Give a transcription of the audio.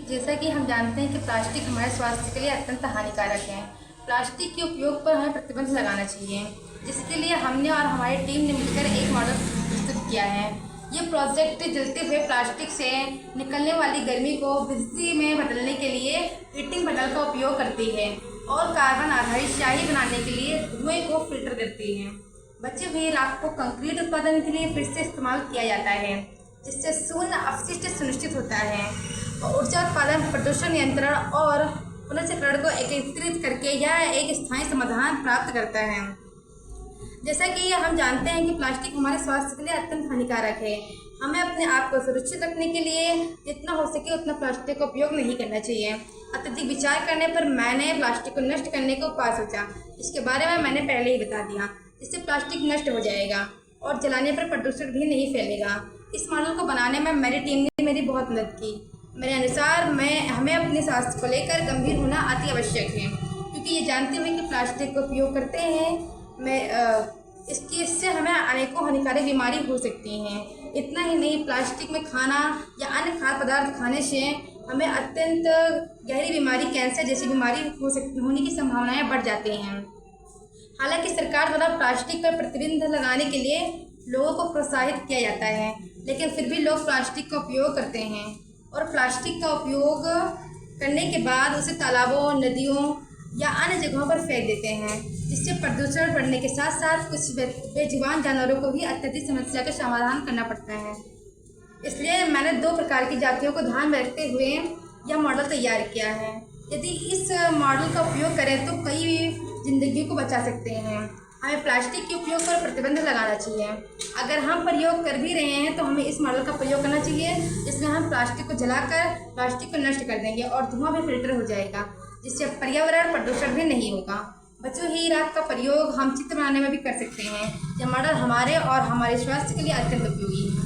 जैसा कि हम जानते हैं कि प्लास्टिक हमारे स्वास्थ्य के लिए अत्यंत हानिकारक है। प्लास्टिक के उपयोग पर हमें प्रतिबंध लगाना चाहिए, जिसके लिए हमने और हमारी टीम ने मिलकर एक मॉडल प्रस्तुत किया है। ये प्रोजेक्ट जलते हुए प्लास्टिक से निकलने वाली गर्मी को बिजली में बदलने के लिए हीटिंग बटन का उपयोग करती है और कार्बन आधारित स्याही बनाने के लिए धुएं को फिल्टर करती है। बचे हुए राख को कंक्रीट उत्पादन के लिए फिर से इस्तेमाल किया जाता है, जिससे शून्य अपशिष्ट सुनिश्चित होता है और ऊर्जा उत्पादन, प्रदूषण नियंत्रण और पुनर्चक्रण को एकीकृत करके यह एक स्थायी समाधान प्राप्त करता है। जैसा कि हम जानते हैं कि प्लास्टिक हमारे स्वास्थ्य के लिए अत्यंत हानिकारक है। हमें अपने आप को सुरक्षित रखने के लिए जितना हो सके उतना प्लास्टिक का उपयोग नहीं करना चाहिए। अत्यधिक विचार करने पर मैंने प्लास्टिक को नष्ट करने का उपाय सोचा। इसके बारे में मैंने पहले ही बता दिया। इससे प्लास्टिक नष्ट हो जाएगा और जलाने पर प्रदूषण भी नहीं फैलेगा। इस मॉडल को बनाने में मेरी टीम ने मेरी बहुत मदद की। मेरे अनुसार हमें अपने स्वास्थ्य को लेकर गंभीर होना अति आवश्यक है, क्योंकि ये जानते हुए कि प्लास्टिक का उपयोग करते हैं इससे हमें अनेकों हानिकारक बीमारी हो सकती हैं। इतना ही नहीं, प्लास्टिक में खाना या अन्य खाद्य पदार्थ खाने से हमें अत्यंत गहरी बीमारी, कैंसर जैसी बीमारी होने की संभावनाएं बढ़ जाती हैं। हालांकि सरकार द्वारा प्लास्टिक पर प्रतिबंध लगाने के लिए लोगों को प्रोत्साहित किया जाता है, लेकिन फिर भी लोग प्लास्टिक का उपयोग करते हैं और प्लास्टिक का उपयोग करने के बाद उसे तालाबों, नदियों या अन्य जगहों पर फेंक देते हैं, जिससे प्रदूषण बढ़ने के साथ साथ कुछ बेजुबान जानवरों को भी अत्यधिक समस्या का समाधान करना पड़ता है। इसलिए मैंने 2 प्रकार की जातियों को ध्यान में रखते हुए यह मॉडल तैयार किया है। यदि इस मॉडल का उपयोग करें तो कई जिंदगियों को बचा सकते हैं। हमें प्लास्टिक के उपयोग पर प्रतिबंध लगाना चाहिए। अगर हम प्रयोग कर भी रहे हैं तो हमें इस मॉडल का प्रयोग करना चाहिए, जिसमें हम प्लास्टिक को जलाकर प्लास्टिक को नष्ट कर देंगे और धुआं भी फिल्टर हो जाएगा, जिससे पर्यावरण प्रदूषण भी नहीं होगा। बची हुई राख का प्रयोग हम चित्र बनाने में भी कर सकते हैं। यह मॉडल हमारे और हमारे स्वास्थ्य के लिए अत्यंत उपयोगी है।